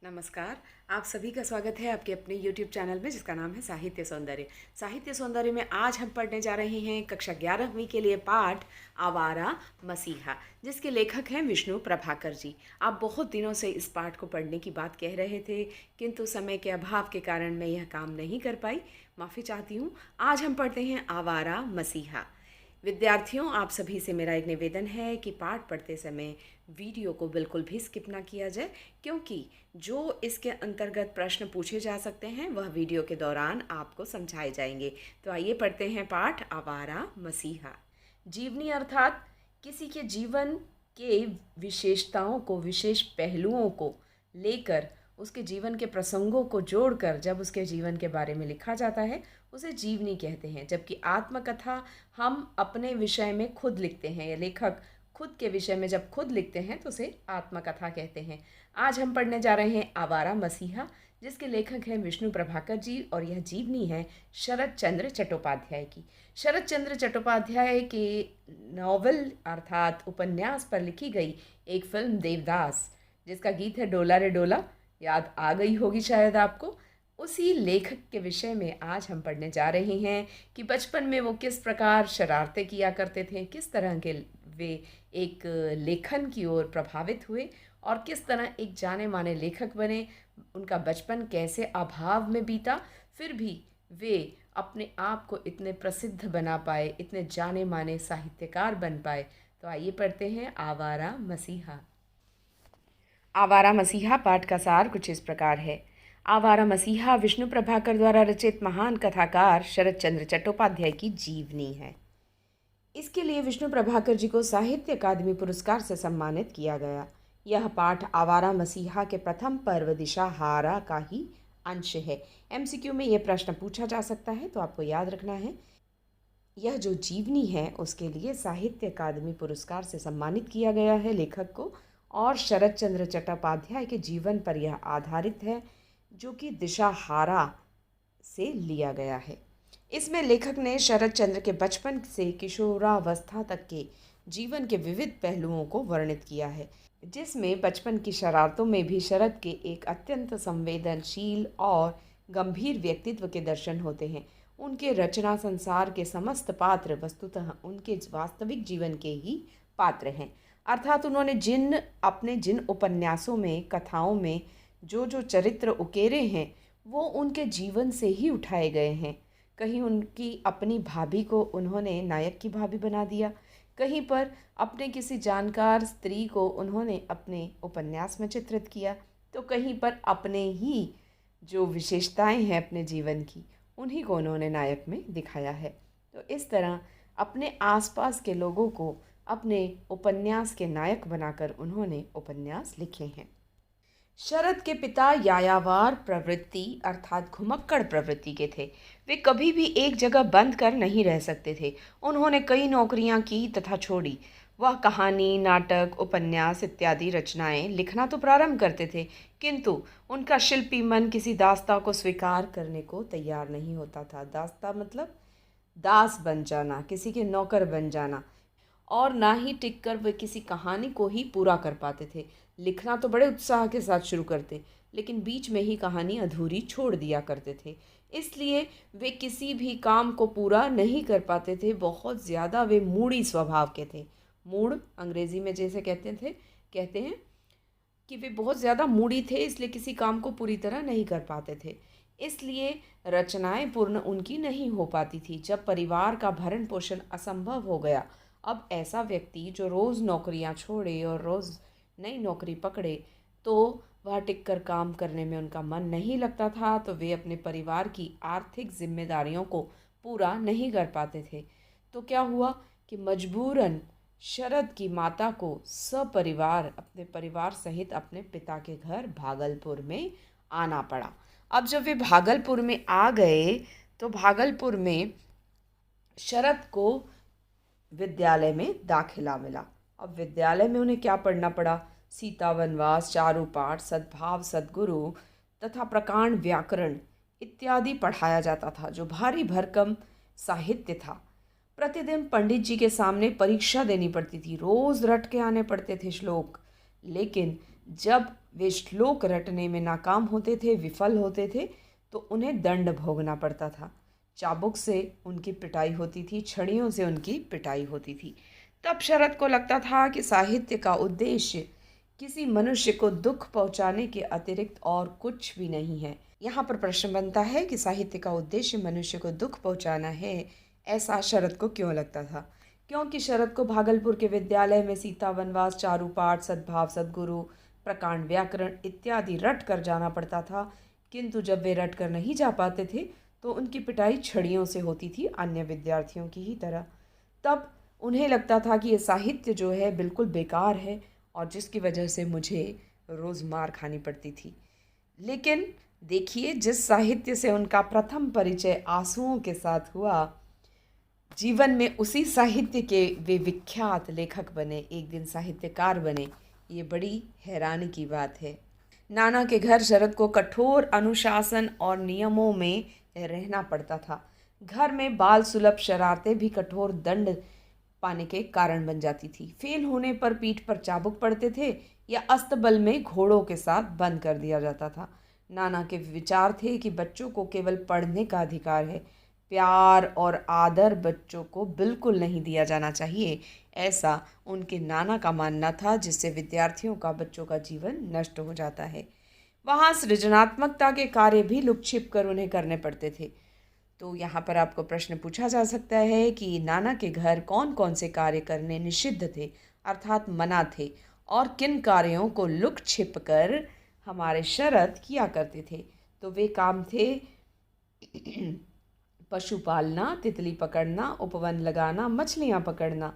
नमस्कार। आप सभी का स्वागत है आपके अपने YouTube चैनल में जिसका नाम है साहित्य सौंदर्य। साहित्य सौंदर्य में आज हम पढ़ने जा रहे हैं कक्षा 11वीं के लिए पाठ आवारा मसीहा, जिसके लेखक हैं विष्णु प्रभाकर जी। आप बहुत दिनों से इस पाठ को पढ़ने की बात कह रहे थे, किंतु समय के अभाव के कारण मैं यह काम नहीं कर पाई। माफ़ी चाहती हूँ। आज हम पढ़ते हैं आवारा मसीहा। विद्यार्थियों, आप सभी से मेरा एक निवेदन है कि पाठ पढ़ते समय वीडियो को बिल्कुल भी स्किप ना किया जाए, क्योंकि जो इसके अंतर्गत प्रश्न पूछे जा सकते हैं वह वीडियो के दौरान आपको समझाए जाएंगे। तो आइए पढ़ते हैं पाठ आवारा मसीहा। जीवनी अर्थात किसी के जीवन के विशेषताओं को, विशेष पहलुओं को लेकर, उसके जीवन के प्रसंगों को जोड़कर जब उसके जीवन के बारे में लिखा जाता है उसे जीवनी कहते हैं। जबकि आत्मकथा हम अपने विषय में खुद लिखते हैं, या लेखक खुद के विषय में जब खुद लिखते हैं तो उसे आत्मकथा कहते हैं। आज हम पढ़ने जा रहे हैं आवारा मसीहा, जिसके लेखक हैं विष्णु प्रभाकर जी, और यह जीवनी है शरत चंद्र चट्टोपाध्याय की। शरत चंद्र चट्टोपाध्याय के नॉवल अर्थात उपन्यास पर लिखी गई एक फिल्म देवदास, जिसका गीत है डोला रे डोला, याद आ गई होगी शायद आपको। उसी लेखक के विषय में आज हम पढ़ने जा रहे हैं कि बचपन में वो किस प्रकार शरारतें किया करते थे, किस तरह के वे एक लेखन की ओर प्रभावित हुए और किस तरह एक जाने माने लेखक बने। उनका बचपन कैसे अभाव में बीता, फिर भी वे अपने आप को इतने प्रसिद्ध बना पाए, इतने जाने माने साहित्यकार बन पाए। तो आइए पढ़ते हैं आवारा मसीहा। आवारा मसीहा पाठ का सार कुछ इस प्रकार है। आवारा मसीहा विष्णु प्रभाकर द्वारा रचित महान कथाकार शरत चंद्र चट्टोपाध्याय की जीवनी है। इसके लिए विष्णु प्रभाकर जी को साहित्य अकादमी पुरस्कार से सम्मानित किया गया। यह पाठ आवारा मसीहा के प्रथम पर्व दिशाहारा का ही अंश है। एमसीक्यू में यह प्रश्न पूछा जा सकता है, तो आपको याद रखना है, यह जो जीवनी है उसके लिए साहित्य अकादमी पुरस्कार से सम्मानित किया गया है लेखक को, और शरत चंद्र चट्टोपाध्याय के जीवन पर यह आधारित है, जो कि दिशाहारा से लिया गया है। इसमें लेखक ने शरत चंद्र के बचपन से किशोरावस्था तक के जीवन के विविध पहलुओं को वर्णित किया है, जिसमें बचपन की शरारतों में भी शरत के एक अत्यंत संवेदनशील और गंभीर व्यक्तित्व के दर्शन होते हैं। उनके रचना संसार के समस्त पात्र वस्तुतः उनके वास्तविक जीवन के ही पात्र हैं। अर्थात उन्होंने जिन उपन्यासों में, कथाओं में जो जो चरित्र उकेरे हैं वो उनके जीवन से ही उठाए गए हैं। कहीं उनकी अपनी भाभी को उन्होंने नायक की भाभी बना दिया, कहीं पर अपने किसी जानकार स्त्री को उन्होंने अपने उपन्यास में चित्रित किया, तो कहीं पर अपने ही जो विशेषताएं हैं अपने जीवन की, उन्हीं को उन्होंने नायक में दिखाया है। तो इस तरह अपने आसपास के लोगों को अपने उपन्यास के नायक बनाकर उन्होंने उपन्यास लिखे हैं। शरत के पिता यायावार प्रवृत्ति अर्थात घुमक्कड़ प्रवृत्ति के थे। वे कभी भी एक जगह बंद कर नहीं रह सकते थे। उन्होंने कई नौकरियां की तथा छोड़ी। वह कहानी, नाटक, उपन्यास इत्यादि रचनाएं लिखना तो प्रारंभ करते थे, किंतु उनका शिल्पी मन किसी दास्ता को स्वीकार करने को तैयार नहीं होता था। दास्ता मतलब दास बन जाना, किसी के नौकर बन जाना, और ना ही टिककर वे किसी कहानी को ही पूरा कर पाते थे। लिखना तो बड़े उत्साह के साथ शुरू करते, लेकिन बीच में ही कहानी अधूरी छोड़ दिया करते थे। इसलिए वे किसी भी काम को पूरा नहीं कर पाते थे। बहुत ज़्यादा वे मूढ़ी स्वभाव के थे। मूढ़ अंग्रेजी में जैसे कहते हैं कि वे बहुत ज़्यादा मूढ़ी थे, इसलिए किसी काम को पूरी तरह नहीं कर पाते थे। इसलिए रचनाएं पूर्ण उनकी नहीं हो पाती थी। जब परिवार का भरण पोषण असंभव हो गया, अब ऐसा व्यक्ति जो रोज़ नौकरियां छोड़े और रोज़ नई नौकरी पकड़े, तो वह टिककर काम करने में उनका मन नहीं लगता था, तो वे अपने परिवार की आर्थिक जिम्मेदारियों को पूरा नहीं कर पाते थे। तो क्या हुआ कि मजबूरन शरद की माता को सपरिवार अपने परिवार सहित अपने पिता के घर भागलपुर में आना पड़ा। अब जब वे भागलपुर में आ गए तो भागलपुर में शरद को विद्यालय में दाखिला मिला। अब विद्यालय में उन्हें क्या पढ़ना पड़ा? सीता वनवास, चारुपाठ, सद्भाव, सद्गुरु तथा प्रकांड व्याकरण इत्यादि पढ़ाया जाता था, जो भारी भरकम साहित्य था। प्रतिदिन पंडित जी के सामने परीक्षा देनी पड़ती थी, रोज़ रट के आने पड़ते थे श्लोक। लेकिन जब वे श्लोक रटने में नाकाम होते थे, विफल होते थे, तो उन्हें दंड भोगना पड़ता था। चाबुक से उनकी पिटाई होती थी, छड़ियों से उनकी पिटाई होती थी। तब शरद को लगता था कि साहित्य का उद्देश्य किसी मनुष्य को दुख पहुंचाने के अतिरिक्त और कुछ भी नहीं है। यहाँ पर प्रश्न बनता है कि साहित्य का उद्देश्य मनुष्य को दुख पहुंचाना है, ऐसा शरद को क्यों लगता था? क्योंकि शरद को भागलपुर के विद्यालय में सीता वनवास, चारुपाठ, सद्भाव, सद्गुरु, प्रकांड, व्याकरण इत्यादि रट कर जाना पड़ता था। किंतु जब वे रट कर नहीं जा पाते थे तो उनकी पिटाई छड़ियों से होती थी, अन्य विद्यार्थियों की ही तरह। तब उन्हें लगता था कि ये साहित्य जो है बिल्कुल बेकार है और जिसकी वजह से मुझे रोज़ मार खानी पड़ती थी। लेकिन देखिए, जिस साहित्य से उनका प्रथम परिचय आंसुओं के साथ हुआ, जीवन में उसी साहित्य के वे विख्यात लेखक बने, एक दिन साहित्यकार बने। ये बड़ी हैरानी की बात है। नाना के घर शरद को कठोर अनुशासन और नियमों में रहना पड़ता था। घर में बाल सुलभ शरारतें भी कठोर दंड पाने के कारण बन जाती थी। फेल होने पर पीठ पर चाबुक पड़ते थे या अस्तबल में घोड़ों के साथ बंद कर दिया जाता था। नाना के विचार थे कि बच्चों को केवल पढ़ने का अधिकार है, प्यार और आदर बच्चों को बिल्कुल नहीं दिया जाना चाहिए। ऐसा उनके नाना का मानना था, जिससे विद्यार्थियों का, बच्चों का जीवन नष्ट हो जाता है। वहाँ सृजनात्मकता के कार्य भी लुक छिप कर उन्हें करने पड़ते थे। तो यहाँ पर आपको प्रश्न पूछा जा सकता है कि नाना के घर कौन कौन से कार्य करने निषिद्ध थे, अर्थात मना थे, और किन कार्यों को लुक छिप कर हमारे शरद किया करते थे। तो वे काम थे पशु पालना, तितली पकड़ना, उपवन लगाना, मछलियाँ पकड़ना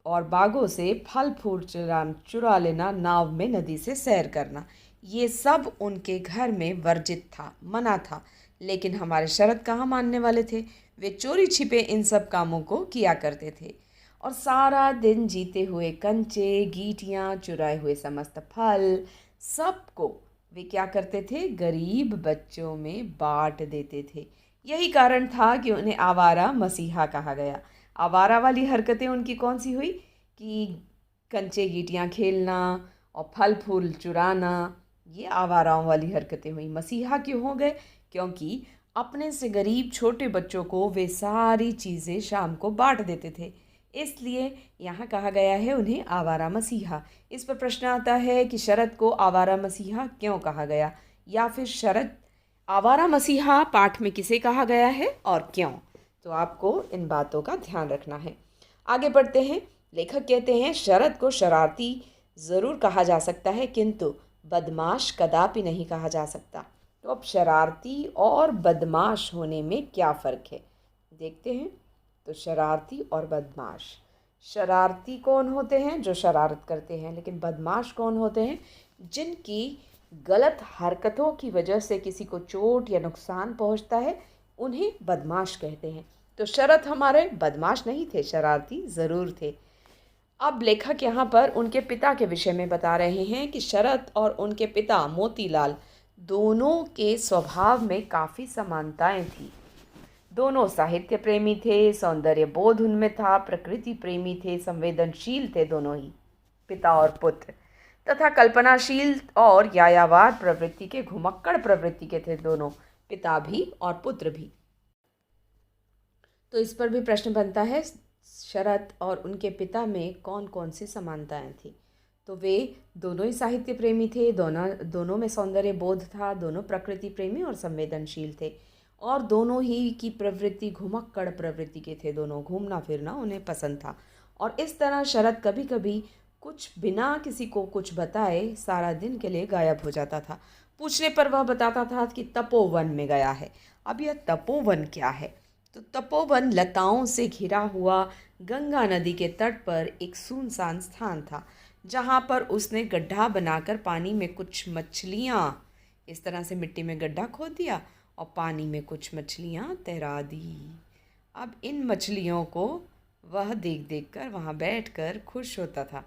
और बागों से फल फूल चुरा लेना, नाव में नदी से सैर करना। ये सब उनके घर में वर्जित था, मना था। लेकिन हमारे शरद कहाँ मानने वाले थे? वे चोरी छिपे इन सब कामों को किया करते थे और सारा दिन जीते हुए कंचे, गीटियाँ, चुराए हुए समस्त फल, सबको वे क्या करते थे? गरीब बच्चों में बांट देते थे। यही कारण था कि उन्हें आवारा मसीहा कहा गया। आवारा वाली हरकतें उनकी कौन सी हुई कि कंचे गीटियाँ खेलना और फल फूल चुराना, ये आवाराओं वाली हरकतें हुई। मसीहा क्यों हो गए? क्योंकि अपने से गरीब छोटे बच्चों को वे सारी चीज़ें शाम को बांट देते थे, इसलिए यहाँ कहा गया है उन्हें आवारा मसीहा। इस पर प्रश्न आता है कि शरद को आवारा मसीहा क्यों कहा गया, या फिर शरद आवारा मसीहा पाठ में किसे कहा गया है और क्यों? तो आपको इन बातों का ध्यान रखना है। आगे बढ़ते हैं। लेखक कहते हैं शरद को शरारती ज़रूर कहा जा सकता है, किंतु बदमाश कदापि नहीं कहा जा सकता। तो अब शरारती और बदमाश होने में क्या फ़र्क है, देखते हैं। तो शरारती और बदमाश, शरारती कौन होते हैं? जो शरारत करते हैं। लेकिन बदमाश कौन होते हैं? जिनकी गलत हरकतों की वजह से किसी को चोट या नुकसान पहुंचता है, उन्हें बदमाश कहते हैं। तो शरद हमारे बदमाश नहीं थे, शरारती ज़रूर थे। अब लेखक यहाँ पर उनके पिता के विषय में बता रहे हैं कि शरद और उनके पिता मोतीलाल दोनों के स्वभाव में काफ़ी समानताएं थी। दोनों साहित्य प्रेमी थे, सौंदर्य बोध उनमें था, प्रकृति प्रेमी थे, संवेदनशील थे दोनों ही पिता और पुत्र, तथा कल्पनाशील और यायावार प्रवृत्ति के, घुमक्कड़ प्रवृत्ति के थे दोनों, पिता भी और पुत्र भी। तो इस पर भी प्रश्न बनता है, शरद और उनके पिता में कौन कौन सी समानताएं थी? तो वे दोनों ही साहित्य प्रेमी थे, दोनों में सौंदर्य बोध था, दोनों प्रकृति प्रेमी और संवेदनशील थे, और दोनों ही की प्रवृत्ति घुमक्कड़ प्रवृत्ति के थे। दोनों घूमना फिरना उन्हें पसंद था। और इस तरह शरद कभी कभी कुछ बिना किसी को कुछ बताए सारा दिन के लिए गायब हो जाता था। पूछने पर वह बताता था कि तपोवन में गया है। अब यह तपोवन क्या है? तो तपोवन लताओं से घिरा हुआ गंगा नदी के तट पर एक सुनसान स्थान था, जहाँ पर उसने गड्ढा बनाकर पानी में कुछ मछलियाँ, इस तरह से मिट्टी में गड्ढा खोद दिया और पानी में कुछ मछलियाँ तैरा दी। अब इन मछलियों को वह देख देख कर वहाँ बैठ कर खुश होता था,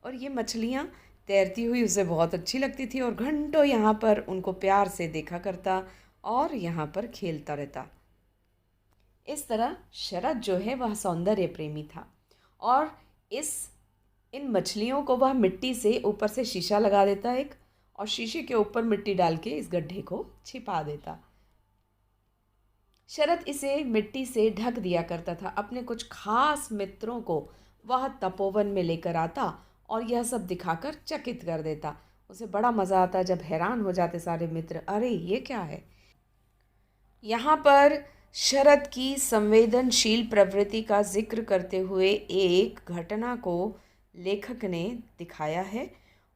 और ये मछलियाँ तैरती हुई उसे बहुत अच्छी लगती थी, और घंटों यहाँ पर उनको प्यार से देखा करता और यहाँ पर खेलता रहता। इस तरह शरद जो है वह सौंदर्य प्रेमी था, और इस इन मछलियों को वह मिट्टी से ऊपर से शीशा लगा देता एक, और शीशे के ऊपर मिट्टी डाल के इस गड्ढे को छिपा देता। शरद इसे मिट्टी से ढक दिया करता था। अपने कुछ खास मित्रों को वह तपोवन में लेकर आता और यह सब दिखाकर चकित कर देता। उसे बड़ा मज़ा आता जब हैरान हो जाते सारे मित्र, अरे ये क्या है। यहाँ पर शरद की संवेदनशील प्रवृत्ति का जिक्र करते हुए एक घटना को लेखक ने दिखाया है,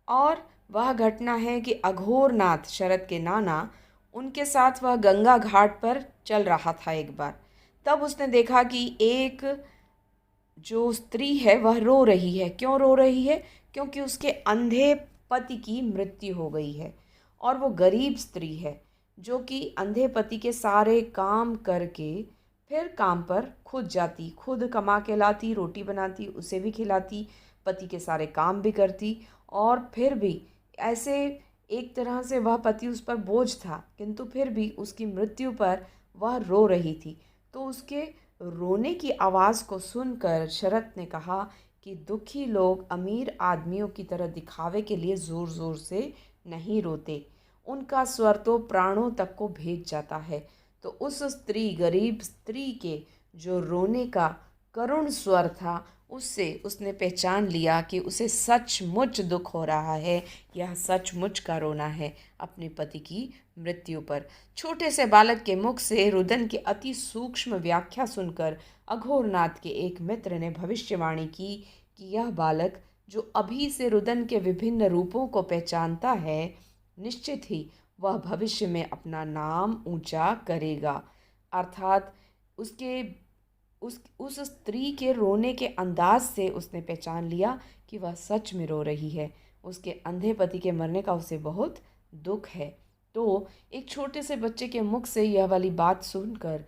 और वह घटना है कि अघोरनाथ शरद के नाना, उनके साथ वह गंगा घाट पर चल रहा था एक बार। तब उसने देखा कि एक जो स्त्री है वह रो रही है। क्यों रो रही है? क्योंकि उसके अंधे पति की मृत्यु हो गई है, और वो गरीब स्त्री है जो कि अंधे पति के सारे काम करके फिर काम पर खुद जाती, खुद कमा के लाती, रोटी बनाती, उसे भी खिलाती, पति के सारे काम भी करती, और फिर भी ऐसे एक तरह से वह पति उस पर बोझ था, किंतु फिर भी उसकी मृत्यु पर वह रो रही थी। तो उसके रोने की आवाज़ को सुनकर शरद ने कहा कि दुखी लोग अमीर आदमियों की तरह दिखावे के लिए ज़ोर ज़ोर से नहीं रोते, उनका स्वर तो प्राणों तक को भेद जाता है। तो उस स्त्री, गरीब स्त्री के जो रोने का करुण स्वर था, उससे उसने पहचान लिया कि उसे सचमुच दुख हो रहा है, यह सचमुच का रोना है अपने पति की मृत्यु पर। छोटे से बालक के मुख से रुदन की अति सूक्ष्म व्याख्या सुनकर अघोरनाथ के एक मित्र ने भविष्यवाणी की कि यह बालक जो अभी से रुदन के विभिन्न रूपों को पहचानता है, निश्चित ही वह भविष्य में अपना नाम ऊंचा करेगा। अर्थात उसके उस स्त्री के रोने के अंदाज से उसने पहचान लिया कि वह सच में रो रही है। उसके अंधे पति के मरने का उसे बहुत दुख है। तो एक छोटे से बच्चे के मुख से यह वाली बात सुनकर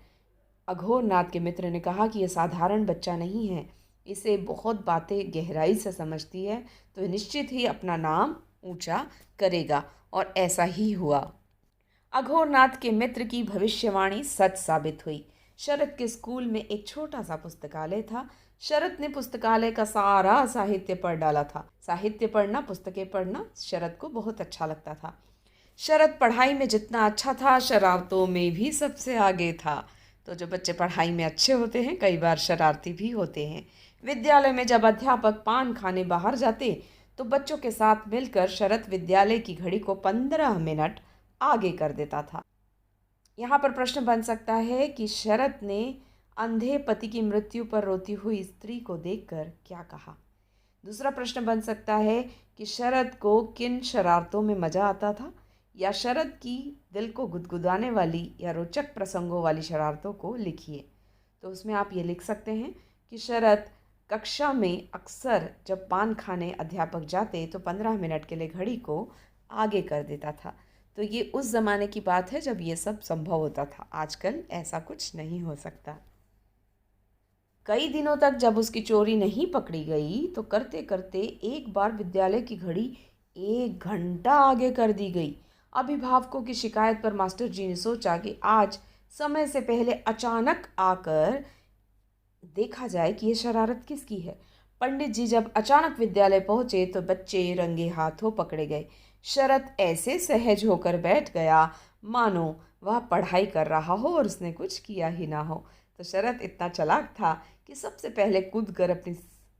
अघोरनाथ के मित्र ने कहा कि यह साधारण बच्चा नहीं है, इसे बहुत बातें गहराई से समझती है, तो निश्चित ही अपना नाम ऊंचा करेगा। और ऐसा ही हुआ। अघोरनाथ के मित्र की भविष्यवाणी सच साबित हुई। शरद के स्कूल में एक छोटा सा पुस्तकालय था। शरद ने पुस्तकालय का सारा साहित्य पढ़ डाला था। साहित्य पढ़ना, पुस्तकें पढ़ना शरद को बहुत अच्छा लगता था। शरद पढ़ाई में जितना अच्छा था, शरारतों में भी सबसे आगे था। तो जो बच्चे पढ़ाई में अच्छे होते हैं, कई बार शरारती भी होते हैं। विद्यालय में जब अध्यापक पान खाने बाहर जाते, तो बच्चों के साथ मिलकर शरद विद्यालय की घड़ी को 15 मिनट आगे कर देता था। यहाँ पर प्रश्न बन सकता है कि शरद ने अंधे पति की मृत्यु पर रोती हुई स्त्री को देखकर क्या कहा। दूसरा प्रश्न बन सकता है कि शरद को किन शरारतों में मज़ा आता था, या शरद की दिल को गुदगुदाने वाली या रोचक प्रसंगों वाली शरारतों को लिखिए। तो उसमें आप ये लिख सकते हैं कि शरद कक्षा में अक्सर जब पान खाने अध्यापक जाते तो 15 मिनट के लिए घड़ी को आगे कर देता था। तो ये उस ज़माने की बात है जब ये सब संभव होता था। आजकल ऐसा कुछ नहीं हो सकता। कई दिनों तक जब उसकी चोरी नहीं पकड़ी गई, तो करते करते एक बार विद्यालय की घड़ी 1 घंटा आगे कर दी गई। अभिभावकों की शिकायत पर मास्टर जी ने सोचा कि आज समय से पहले अचानक आकर देखा जाए कि ये शरारत किसकी है। पंडित जी जब अचानक विद्यालय पहुंचे तो बच्चे रंगे हाथों पकड़े गए। शरद ऐसे सहज होकर बैठ गया मानो वह पढ़ाई कर रहा हो और उसने कुछ किया ही ना हो। तो शरद इतना चालाक था कि सबसे पहले कूद कर अपनी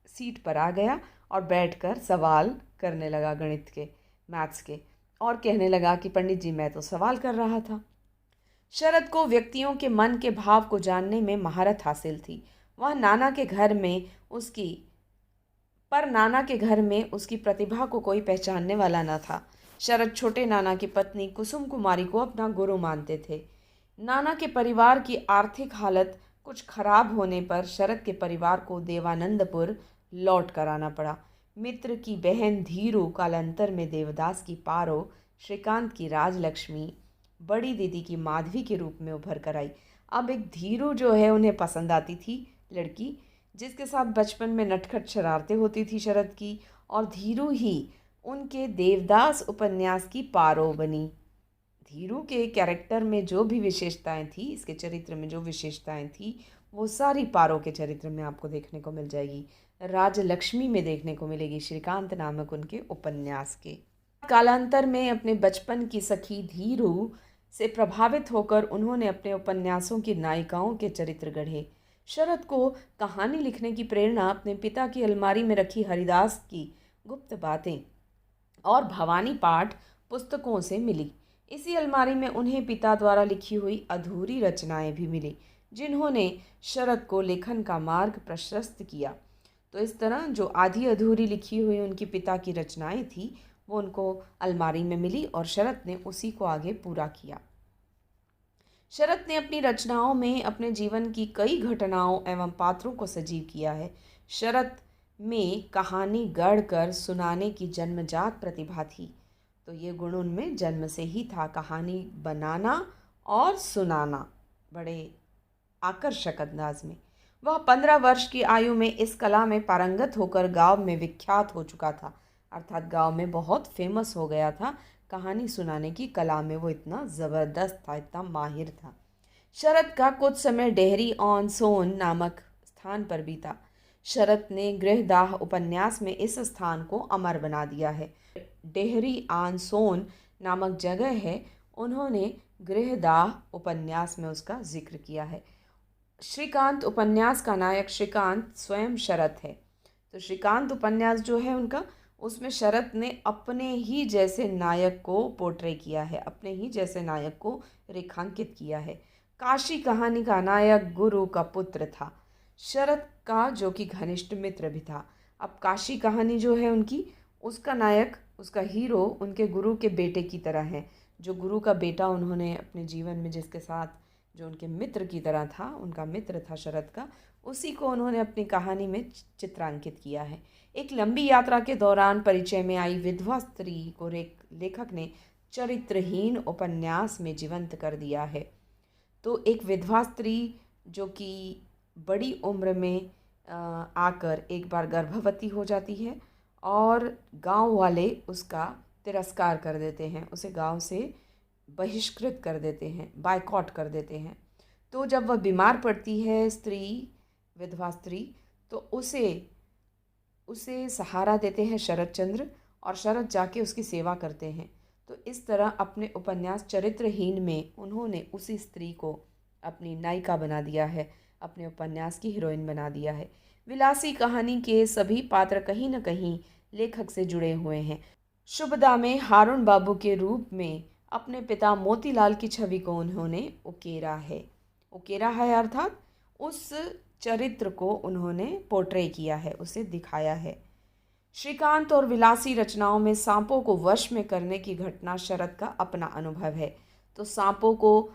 सीट पर आ गया और बैठकर सवाल करने लगा गणित के, मैथ्स के, और कहने लगा कि पंडित जी मैं तो सवाल कर रहा था। शरद को व्यक्तियों के मन के भाव को जानने में महारत हासिल थी। वह नाना के घर में उसकी प्रतिभा को कोई पहचानने वाला न था। शरद छोटे नाना की पत्नी कुसुम कुमारी को अपना गुरु मानते थे। नाना के परिवार की आर्थिक हालत कुछ खराब होने पर शरद के परिवार को देवानंदपुर लौट कर आना पड़ा। मित्र की बहन धीरू कालांतर में देवदास की पारो, श्रीकांत की राजलक्ष्मी, बड़ी दीदी की माधवी के रूप में उभर कर आई। अब एक धीरू जो है उन्हें पसंद आती थी लड़की, जिसके साथ बचपन में नटखट शरारतें होती थी शरद की, और धीरू ही उनके देवदास उपन्यास की पारो बनी। धीरू के कैरेक्टर में जो भी विशेषताएं थी, इसके चरित्र में जो विशेषताएं थी, वो सारी पारो के चरित्र में आपको देखने को मिल जाएगी। राजलक्ष्मी में देखने को मिलेगी, श्रीकांत नामक उनके उपन्यास के। कालांतर में अपने बचपन की सखी धीरू से प्रभावित होकर उन्होंने अपने उपन्यासों की नायिकाओं के चरित्र गढ़े। शरद को कहानी लिखने की प्रेरणा अपने पिता की अलमारी में रखी हरिदास की गुप्त बातें और भवानी पाठ पुस्तकों से मिली। इसी अलमारी में उन्हें पिता द्वारा लिखी हुई अधूरी रचनाएं भी मिली, जिन्होंने शरद को लेखन का मार्ग प्रशस्त किया। तो इस तरह जो आधी अधूरी लिखी हुई उनकी पिता की रचनाएं थी, वो उनको अलमारी में मिली और शरद ने उसी को आगे पूरा किया। शरद ने अपनी रचनाओं में अपने जीवन की कई घटनाओं एवं पात्रों को सजीव किया है। शरद में कहानी गढ़कर सुनाने की जन्मजात प्रतिभा थी। तो ये गुण उनमें जन्म से ही था, कहानी बनाना और सुनाना बड़े आकर्षक अंदाज में। वह 15 वर्ष की आयु में इस कला में पारंगत होकर गांव में विख्यात हो चुका था, अर्थात गांव में बहुत फेमस हो गया था। कहानी सुनाने की कला में वो इतना ज़बरदस्त था, इतना माहिर था। शरद का कुछ समय डेहरी ऑन सोन नामक स्थान पर बीता। शरद ने गृहदाह उपन्यास में इस स्थान को अमर बना दिया है। डेहरी ऑन सोन नामक जगह है, उन्होंने गृहदाह उपन्यास में उसका जिक्र किया है। श्रीकांत उपन्यास का नायक श्रीकांत स्वयं शरद है। तो श्रीकांत उपन्यास जो है उनका, उसमें शरद ने अपने ही जैसे नायक को पोर्ट्रे किया है, अपने ही जैसे नायक को रेखांकित किया है। काशी कहानी का नायक गुरु का पुत्र था, शरद का जो कि घनिष्ठ मित्र भी था। अब काशी कहानी जो है उनकी, उसका नायक, उसका हीरो उनके गुरु के बेटे की तरह है। जो गुरु का बेटा उन्होंने अपने जीवन में, जिसके साथ जो उनके मित्र की तरह था, उनका मित्र था शरद का, उसी को उन्होंने अपनी कहानी में चित्रांकित किया है। एक लंबी यात्रा के दौरान परिचय में आई विधवा स्त्री को लेखक ने चरित्रहीन उपन्यास में जीवंत कर दिया है। तो एक विधवा स्त्री जो कि बड़ी उम्र में आकर एक बार गर्भवती हो जाती है और गांव वाले उसका तिरस्कार कर देते हैं, उसे गांव से बहिष्कृत कर देते हैं, बायकॉट कर देते हैं। तो जब वह बीमार पड़ती है विधवा स्त्री, तो उसे सहारा देते हैं शरदचंद्र, और शरद जाके उसकी सेवा करते हैं। तो इस तरह अपने उपन्यास चरित्रहीन में उन्होंने उसी स्त्री को अपनी नायिका बना दिया है, अपने उपन्यास की हीरोइन बना दिया है। विलासी कहानी के सभी पात्र कहीं न कहीं लेखक से जुड़े हुए हैं। शुभदा में हारून बाबू के रूप में अपने पिता मोतीलाल की छवि को उन्होंने उकेरा है अर्थात उस चरित्र को उन्होंने पोर्ट्रे किया है, उसे दिखाया है। श्रीकांत और विलासी रचनाओं में सांपों को वश में करने की घटना शरद का अपना अनुभव है। तो सांपों को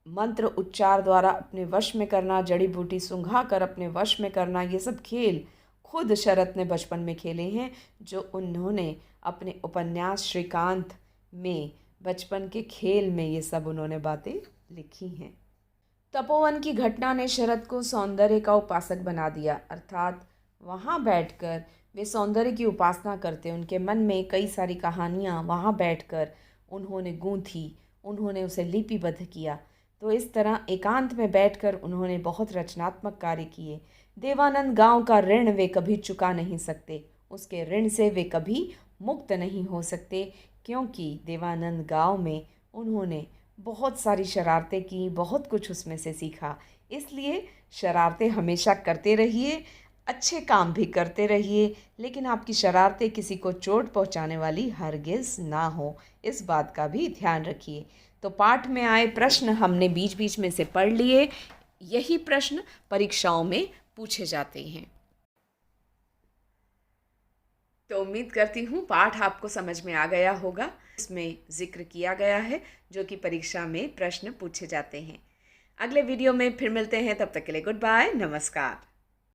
मंत्र उच्चार द्वारा अपने वश में करना, जड़ी बूटी सूंघा कर अपने वश में करना, ये सब खेल खुद शरद ने बचपन में खेले हैं, जो उन्होंने अपने उपन्यास श्रीकांत में बचपन के खेल में ये सब उन्होंने बातें लिखी हैं। तपोवन की घटना ने शरद को सौंदर्य का उपासक बना दिया, अर्थात वहाँ बैठकर वे सौंदर्य की उपासना करते। उनके मन में कई सारी कहानियाँ वहाँ बैठकर उन्होंने गूंथी, उन्होंने उसे लिपिबद्ध किया। तो इस तरह एकांत में बैठकर उन्होंने बहुत रचनात्मक कार्य किए। देवानंद गांव का ऋण वे कभी चुका नहीं सकते, उसके ऋण से वे कभी मुक्त नहीं हो सकते, क्योंकि देवानंद गांव में उन्होंने बहुत सारी शरारतें की, बहुत कुछ उसमें से सीखा। इसलिए शरारतें हमेशा करते रहिए, अच्छे काम भी करते रहिए, लेकिन आपकी शरारतें किसी को चोट पहुंचाने वाली हरगिज़ ना हो, इस बात का भी ध्यान रखिए। तो पाठ में आए प्रश्न हमने बीच बीच में से पढ़ लिए। यही प्रश्न परीक्षाओं में पूछे जाते हैं। तो उम्मीद करती हूँ पाठ आपको समझ में आ गया होगा। इसमें जिक्र किया गया है जो कि परीक्षा में प्रश्न पूछे जाते हैं। अगले वीडियो में फिर मिलते हैं, तब तक के लिए गुड बाय, नमस्कार।